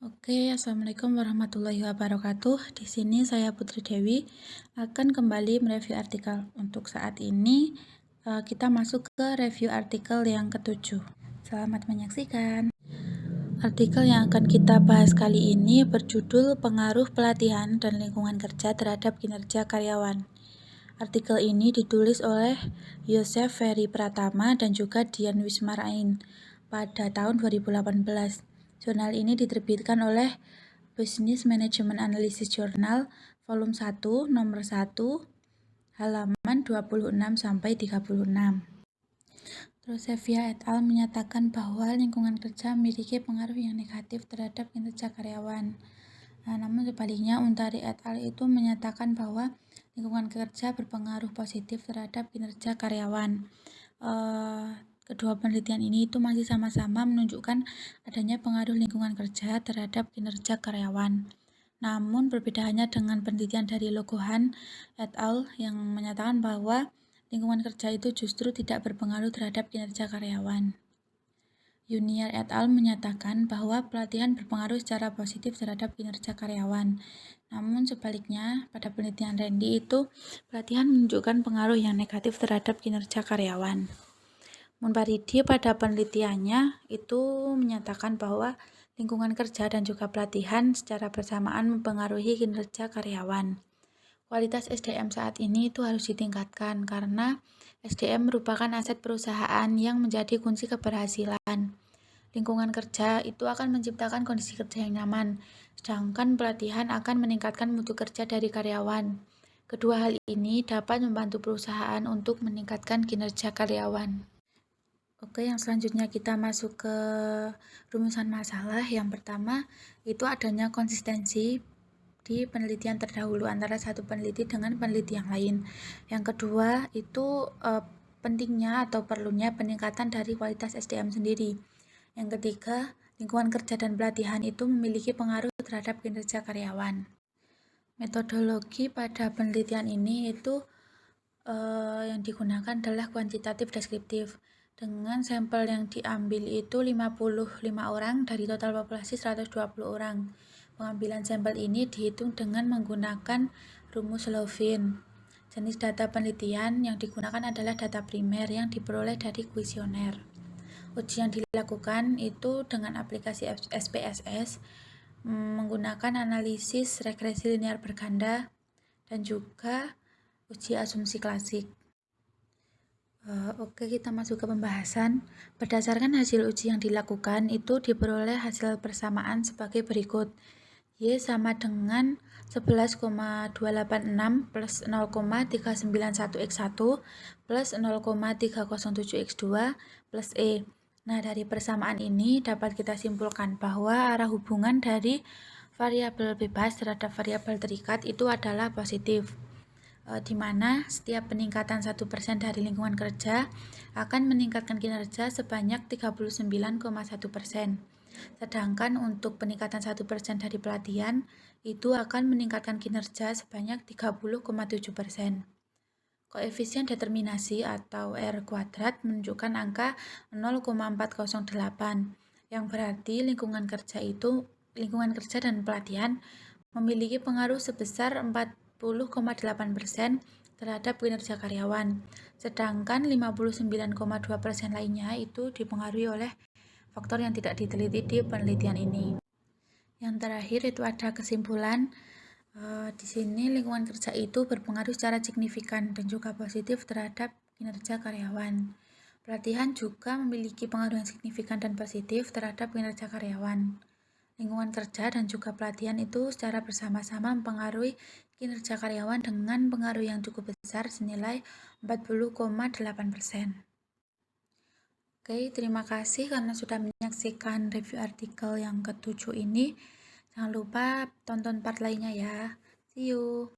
Assalamualaikum warahmatullahi wabarakatuh. Di sini saya Putri Dewi akan kembali mereview artikel. Untuk saat ini kita masuk ke review artikel yang ketujuh. Selamat menyaksikan. Artikel yang akan kita bahas kali ini berjudul Pengaruh Pelatihan dan Lingkungan Kerja Terhadap Kinerja Karyawan. Artikel ini ditulis oleh Yosef Ferry Pratama dan juga Dian Wismarain pada tahun 2018. Jurnal ini diterbitkan oleh Business Management Analysis Journal volume 1 nomor 1 halaman 26-36. Rosevia et al. Menyatakan bahwa lingkungan kerja memiliki pengaruh yang negatif terhadap kinerja karyawan. Namun sebaliknya, Untari et al. Itu menyatakan bahwa lingkungan kerja berpengaruh positif terhadap kinerja karyawan. Kedua penelitian ini itu masih sama-sama menunjukkan adanya pengaruh lingkungan kerja terhadap kinerja karyawan. Namun perbedaannya dengan penelitian dari Logohan et al. Yang menyatakan bahwa lingkungan kerja itu justru tidak berpengaruh terhadap kinerja karyawan. Junior et al. Menyatakan bahwa pelatihan berpengaruh secara positif terhadap kinerja karyawan. Namun sebaliknya, pada penelitian Randy itu, pelatihan menunjukkan pengaruh yang negatif terhadap kinerja karyawan. Munfaridi pada penelitiannya itu menyatakan bahwa lingkungan kerja dan juga pelatihan secara bersamaan mempengaruhi kinerja karyawan. Kualitas SDM saat ini itu harus ditingkatkan karena SDM merupakan aset perusahaan yang menjadi kunci keberhasilan. Lingkungan kerja itu akan menciptakan kondisi kerja yang nyaman, sedangkan pelatihan akan meningkatkan mutu kerja dari karyawan. Kedua hal ini dapat membantu perusahaan untuk meningkatkan kinerja karyawan. Yang selanjutnya kita masuk ke rumusan masalah. Yang pertama itu adanya konsistensi di penelitian terdahulu antara satu peneliti dengan peneliti yang lain. Yang kedua itu pentingnya atau perlunya peningkatan dari kualitas SDM sendiri. Yang ketiga, lingkungan kerja dan pelatihan itu memiliki pengaruh terhadap kinerja karyawan. Metodologi pada penelitian ini itu yang digunakan adalah kuantitatif deskriptif. Dengan sampel yang diambil itu 55 orang dari total populasi 120 orang. Pengambilan sampel ini dihitung dengan menggunakan rumus Lovin. Jenis data penelitian yang digunakan adalah data primer yang diperoleh dari kuesioner. Uji yang dilakukan itu dengan aplikasi SPSS menggunakan analisis regresi linear berganda dan juga uji asumsi klasik. Kita masuk ke pembahasan. Berdasarkan hasil uji yang dilakukan itu diperoleh hasil persamaan sebagai berikut. Y sama dengan 11,286 plus 0,391x1 plus 0,307x2 plus E. Nah, dari persamaan ini dapat kita simpulkan bahwa arah hubungan dari variabel bebas terhadap variabel terikat itu adalah positif. Di mana setiap peningkatan 1% dari lingkungan kerja akan meningkatkan kinerja sebanyak 39,1%. Sedangkan untuk peningkatan 1% dari pelatihan itu akan meningkatkan kinerja sebanyak 30,7%. Koefisien determinasi atau R kuadrat menunjukkan angka 0,408 yang berarti lingkungan kerja dan pelatihan memiliki pengaruh sebesar 40,8% terhadap kinerja karyawan, sedangkan 59,2% lainnya itu dipengaruhi oleh faktor yang tidak diteliti di penelitian ini. Yang terakhir itu ada kesimpulan. Di sini lingkungan kerja itu berpengaruh secara signifikan dan juga positif terhadap kinerja karyawan. Pelatihan juga memiliki pengaruh yang signifikan dan positif terhadap kinerja karyawan. Lingkungan kerja dan juga pelatihan itu secara bersama-sama mempengaruhi kinerja karyawan dengan pengaruh yang cukup besar senilai 40,8%. Terima kasih karena sudah menyaksikan review artikel yang ketujuh ini. Jangan lupa tonton part lainnya ya. See you.